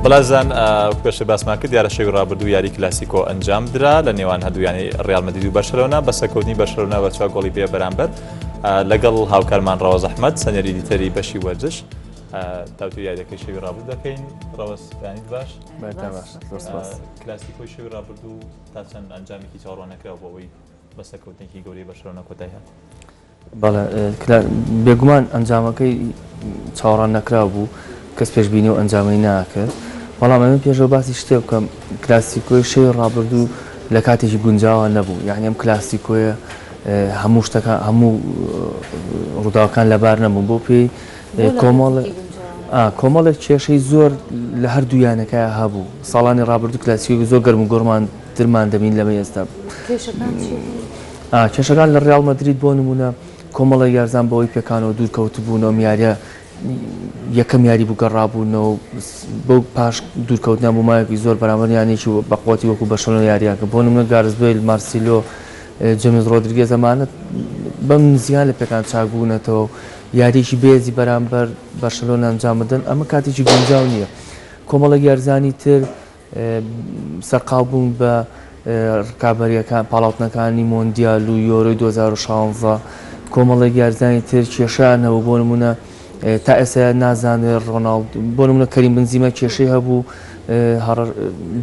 بەڵازان پێش باسمان کرد دیارە شەوی ڕابردوو یاری کلاسیکۆ ئەنجام درا لە نێوان هەردوویانی ڕیال مەدرید و بەرشلۆنا بە سەکەوتنی بەرشلۆنا بە 4 گۆڵی بێ بەرامبەر لەگەڵ هاوکارمان ڕەوەز ئەحمەد سەنێری دیتەری بەشی وەرزش تاوتو یاریەکەی شەوی ڕابردوو دەکەین ڕەوەز دانیت باش کلاسیکۆی شەوی ڕابردوو تا چەند ئەنجامێکی چاوەڕوان نەکراوە بۆ ئەوەی بە سەکەوتنێکی گەورەی بەرشلۆنا کۆتایی هات. بەڵێ بێگومان ئەنجامەکەی چاوەڕوان نەکراو بوو کەس پێشبینی و ئەنجامەی ناکرد. بەڵام ئەمە پێشەوە باسی شتێ بکەم کلاسیکۆی شەوی ڕابردوو لە کاتێکی گونجاوە نەبوو، یعنی ئەم کلاسیکۆیە هەموو شتەکان هەموو ڕووداوەکان لەبار نەبوون بۆ پێی کۆمەڵێک کێشەی زۆر لە هەردوویانەکەی هەبوو. ساڵانی ڕابردوو کلاسیکۆی زۆر گەرم و گۆڕمان درمان دەبین لەمە ئێستا. کێشەکان لە ڕیال مەدرید بۆ نمونە کۆمەڵی یارزان بەوەی پێکانەوە دوورکەوت بوونەوە میاریە یەکەم یاری بووگەڕابوونەوە بۆ پاش دوورکەوتنیان بوومایەکی زۆر بەرامبەریانێکی بەقوەتی وەکو بەرشلۆنا یاریاکە بۆ نمونە گارزبێل مارسیلۆ جێمس ڕۆدریگێز ئەمانە بەم نزیان لە پێکان چاک بوونەتەوە یاریێکی بێزی بەرامبەر بەرشلۆنا ئەنجام بدەن ئەمە کاتێکی گونجاو نییە. کۆمەڵە یارزانی تر سەرقاو بوون بە ڕکابەریەکان پاڵاوتنەکانی مۆندیال و یۆرۆی 2016 کۆمەڵێک یارزانی تر کێشانەوە بۆ نمونە تا ئێستا نازانێت ڕۆناڵد بۆ نمونە کەریم بنزیمە کێشەی هەبوو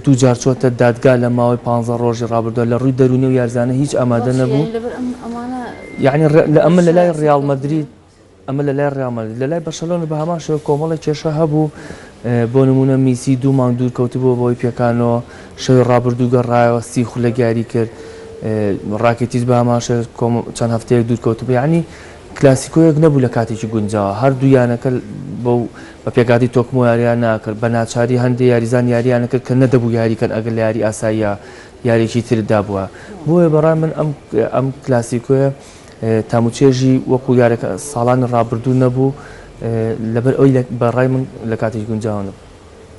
دوو جار چۆتە دادگا لە ماوەی 15 ڕۆژی ڕابردووە لە ڕووی دەرونی و یارزانە هیچ ئامادە نەبوو. یعنی ئەمە لە لای ڕیال مەدرید ئەمە لە لای ڕیال مەدرید لە لای بەرشلۆنا بە هەمان شێوە کۆمەڵی کێشە هەبوو. بۆ نمونە میسی 2 مانگ دوورکەوتبووە بۆی پێکانەوە شەوی ڕابردوو گەڕایەوە 30 خولەگیاری کرد ڕاکێتیش بە هەمان شێوە چەند هەفتەیەک دوورکەوتبوو. یعنی کلاسیکۆیەک نەبوو لە کاتێکی گونجاوە هەردوویانەکە بە پێکاتی تۆکمۆ یاریان ناکرد بە ناچاری هەندێک یاریزان یاریانە کرد کە نەدەبوو یاریکەن ئەگەر لە یاری ئاساییە یاریێکی تردا بووە. بۆیە بەڕای من ئەم کلاسیکۆیە تاموچێژی وەکو یارەکە ساڵانی ڕابردوو نەبوو لەبەر ئەوی بەڕای من لە کاتێکی گونجاوە نەبوو.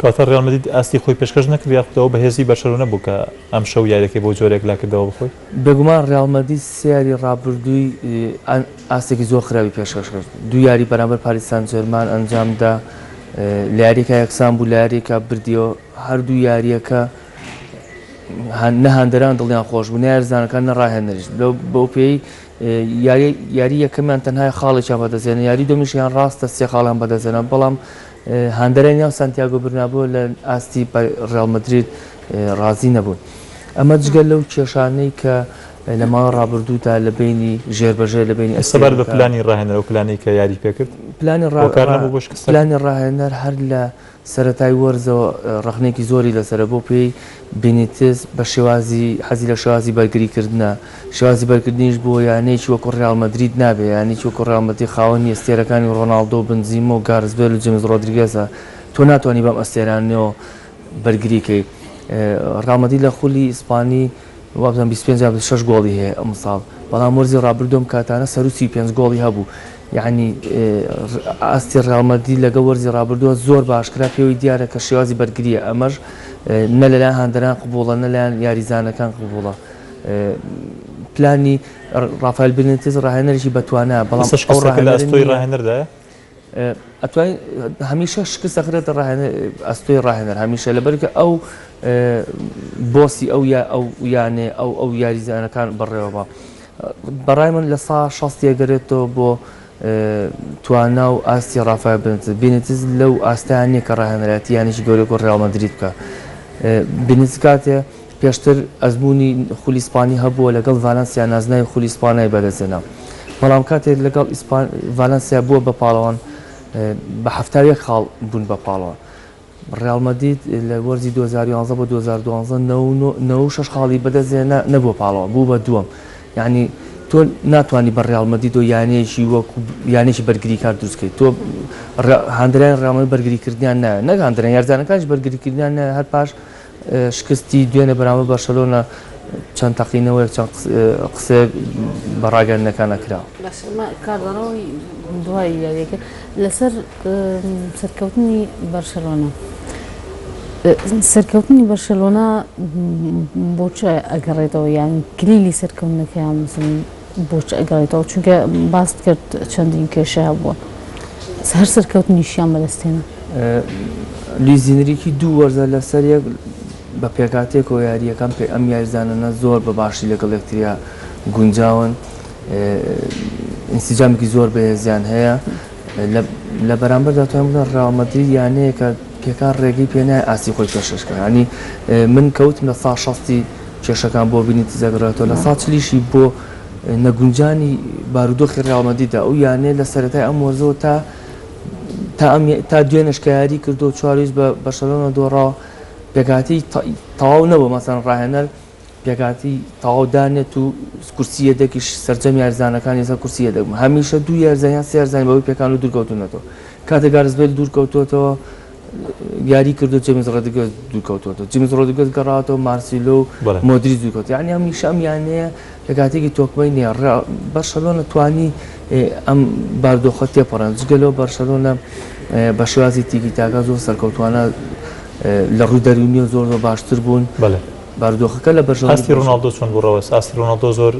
کاتە ڕیال مەدرید ئاستی خۆی پێشکەش نەکرد یاخودەوە بەهێزی بەرشلۆنا بوو کە ئەم شەو یاریەکەی بۆ جۆرێک لاکردەوە بخۆی. بێگومان ڕیال مەدرید سێ یاری ڕابردووی ئاستێکی زۆر خراپی پێشکەش کرد. دوو یاری بەرامبەر پاریس سان ژێرمان ئەنجامدا لە یاریەکە یەکسان بوو لە یاریەکە بردیەوە هەردوو یاریەکە نەهاندەران دڵیان خۆش بوو نەیارزانەکان نەڕاهێنەریش بۆ پێی یاری یەکەمیان تەنهای خاڵێکیان بەدەزێنە یاری دۆمیشیان ڕاستە سێ خاڵیان بەدەزێنە بەڵام هەندەرێنیان سانتیاگۆ برنابۆ لە ئاستی ڕیال مەدرید ڕازی نەبوون. ئەمە جگەل لەو کێشانەی کە لە ماوە ڕابردوودا لە بینی ژێربەژێر لە بینی ئەسەبار بە پلانی ڕاهێنەر و پلانی کە یاری پێکرد پلانی ڕاهێنەر هەر لە سەرەتای وەرزەوە ڕخنێکی زۆری لەسرە بۆ پێی بینیتز بە شێوازی حەزی لە شێوازی بەرگریکردنە شێوازی بەرگردنیش بۆ یانەیەکی وەکو ڕیال مەدرید نابێت یانێکی وەکو ڕیال مەدرید خاوەنی ئەستێرەکانی ڕۆناڵدۆ و بنزیمە و گارزبێل و جێمس ڕۆدریگێزە تۆ ناتوانانی بەم ئەستێرانەوە بەرگریکەی. ڕیال مەدرید لە خولی ئیسپانی وابزان 25 گۆڵی هەیە ئەم ساڵ بەڵام وەرزی ڕابردووم کاتانە سەر و 35 گۆڵی هەبوو. یعنی ئاستی ڕیال مەدرید لەگە وەرزی ڕابردووە زۆر باشکرا پێوەی دیارە کە شێوازی بەرگریە ئەمەش نە لەلایەن هەندەران قبوڵە نەلایەن یاریزانەکان قبوڵە. پلانی ڕافایل بنیتز ڕاهێنەرێکی بەتوانە بەڵام ئەستۆی ڕاهێنەردایە ئەتوانین هەمیشە شکست دەخرێتە ئەستۆی ڕاهێنەر هەمیشە لەبەرکە ئەو بۆسی ئەو یانێ ئەو یاریزانەکان بەڕێوەبە بەڕای من لە سا 60 گەرێتەوە بۆ توانە و ئاستی ڕافایل بنیتز لەو ئاستایانە کە ڕاهێنەرەتی یانیشی گەورەی و ڕیال مەدرید بکە. بنیتز کاتێ پێشتر ئەزمموی خولی ئیسپانی هەبووە لەگەڵ ڤالەنسیا نازناوی خولی ئیسپانیای بەدەستێنا بەڵام کاتێک لەگەڵ ڤالەنسیا بووە بە پاڵەوان بە 70 خاڵ بوون بە پاڵەوە. ڕیال مەدرید لە وەرزی 2011 بۆ 2012 96 خاڵی بەدەستێنا نەبووە پاڵەوە بوو بە دووەم. یعنی تۆ ناتوانانی بە ڕیال مەدرید و یانەیەکی وەکو یانێکی بەرگری کار دروستکەیت تۆ هەندێک ڕیال مەدرید بەرگریکردیان نایە نەک هەندێک یارزانەکانیش بەرگریکردیان نایە هەر پاش شکستی دوێنێ بەرامبەر بەرشلۆنا چەند تەقینەوەیەک چەند قسە بە ڕاگەاندنەکان نەکراوە. کاردانەوەی دوای یاریەکە لەسەر سەرکەوتنی بەرشلۆنا سەرکەوتنی بەرشلۆنا بۆچە ئەگەڕێتەوە یان کلیلی سەرکەوتنەکەیان بۆچە ئەگەڕێتەوە چونکە باست کرد چەندین کێشە هەبووە هەر سەرکەوتنیشیان بەدەستێنە لیزینەرێکی دوو وەرزە لەسەر یەک بە پێکاتێکەوە یاریەکان ئەم یاریزانانە زۆر بە باشی لەگەڵ یەکتریا گونجاون ئینسیجامێکی زۆر بەهێزیان هەیە لە بەرامبەردا توانم بڵێن ڕێال مەدرید یانەیە کە پێکان ڕێگەی پێنایە ئاسی خۆی پێشکەش ینی من کەوتم لە سا 60 کێشەکان بۆ بینیتی زەگەڕێتەوە لە سا 40 بۆ نەگونجانی بارودۆخی ڕێال مەدریددا ئەو یانەیە لە سەرەتای ئەم وەرزەوە تا دوێنێشکە یاری کردو 4 بە بەرشەلۆنە دۆڕاوە پێکاتی تەواو نەبوو مەسەن ڕاهێنەر پێکاتی تەواودانێت و کورسی یەدەکیش سەرجەم یاریزانەکان ێستا کورسی یەدەک هەمیشە دوو یاریزانیان سێ یاریزانی بەوەی پێکان و دوورکەوتونەتەوە کاتێک گارزبێل دوورکەوتوەوە یاری کردو جیمز ڕۆدریگێز دوورکەوتوەوە جیمز ڕۆدریگێز گەڕاتەوە مارسیلۆ و مۆدریچ دوورکەوت یعنی هەمیشە ئەم یانەیە پێکاتێکی تۆکمەی نییە بەرشەلۆنە توانی ئەم بارودۆخە تێپەڕێن جگەلەوە بەرشەلۆنە بە شێوازی تیکی تاکە زۆر سەرکەوتوانە لە ڕووی دەرونیە زۆر باشتر بوون بارودۆخەکە لە بەرژەوە ئاستی ڕۆناڵدۆ چۆن بووڕەوە ئاستی ڕۆناڵدۆ زۆر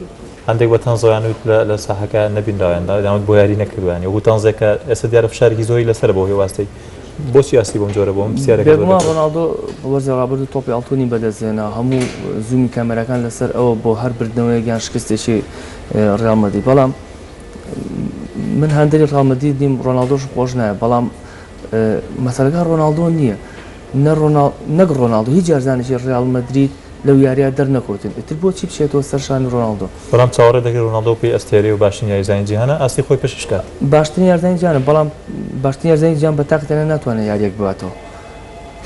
هەندێک بە تەنزۆیانوت لە ساحەکە نەبینراوەیاندا دامەوت بۆ یاری نەکردوانی وەکو تەنزێکە ئێستا دیارە فشارێکی زۆری لەسەر بۆ هێواستەی بۆچی ئاستی بۆم جۆرە بۆم پرسیارێکە ڕۆناڵدۆ وەرزی ڕابردوو تۆپی ئەڵتونی بەدەستێنا هەموو زوومی کامێرەکان لەسەر ئەوە بۆ هەر بردنەوەی یان شکستێکی ڕێال مەدرید بەڵام من هەندێک ڕێال مەدرید دیم ڕۆناڵدۆش خۆش نایە بەڵام مەسەلەکە ڕۆناڵدۆ نییە نەک ڕۆناڵدۆ هیچ جارزانێکی ڕێال مەدرید لەو یاریە دەرنەکەوتن ئیتر بۆچی بچێتەوە سەرشانی ڕۆناڵدۆ بەڵام چاوەڕێ دەکرێت ڕۆناڵدۆ پێی ئەستێرەی و باشترین یاریزانی جیهانە ئاستی خۆی پێشکات باشترین یاریزانی جیهانە بەڵام باشترین یاریزانی جیهان بە تاقیتەنە ناتوانێت یاریەک بواتەوە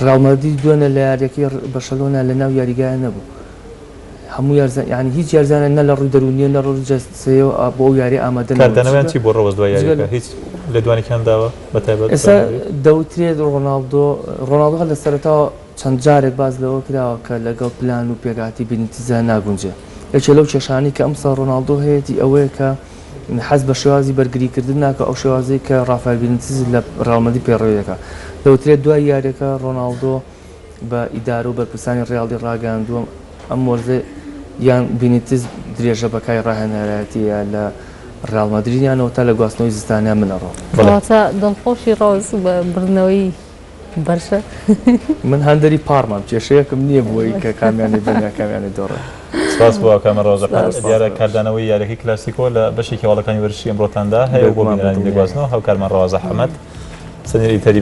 ڕێال مەدرید دوێنە لە یاریەکەی بەرشەلۆنە لە ناو یاریگایە نەبوو هەموو یعنی هیچ یاریزانە نە لە ڕووی دەرونیە نە ڕووی جەستەیەوە بۆ ئەو یاری ئامادە کاردانەوەیان چی بۆ ڕەوەز دوای یاریەکە هیچ لە دوانێکیان داوە بەتایبەت ئێستا دەوترێت ڕۆناڵدۆ لە سەرەتاوە چەند جارێک باز لەوە کراوە کە لەگەڵ پلان و پێکاتی بینیتیزە ناگونجێ یەکێ لەو کێشانەی کە ئەمسا ڕۆناڵدۆ هەیەی ئەوەیە کە حەز بە شێوازی بەرگریکردن ناکە ئەو شێوازەی کە ڕافایل بینیتیز لە ڕێال مەدرید پێڕێوەکە دەوترێت دوای یاریەکە ڕۆناڵدۆ بە ئیدارە و بەرپرسانی ڕێاڵی ڕاگەاندووە ئەم وەرزە یان بینیتیز درێژە بەکای ڕاهێنەرایەتیە لە ڕێال مەدریدیانەوە تا لە گواستنەوەی زستانیان منەڕۆ کەواتە دڵخۆشی ڕۆز بە بردنەوەی بەرشە من هەندێری پارمام کێشەیەکم نییە بۆی کە کامیانی بنیا کامیانی دۆڕێ سپاس بۆ کامە ڕۆژە دیارە کاردانەوەی یاریەکەی کلاسیکۆ لە بەشێکی وڵەکانی وەرزشی ئەمڕۆتاندا هەیە بۆ بینەرانی لەگوازنەوە هەوکارمان ڕەواز ئەحمەد سەنێری تەری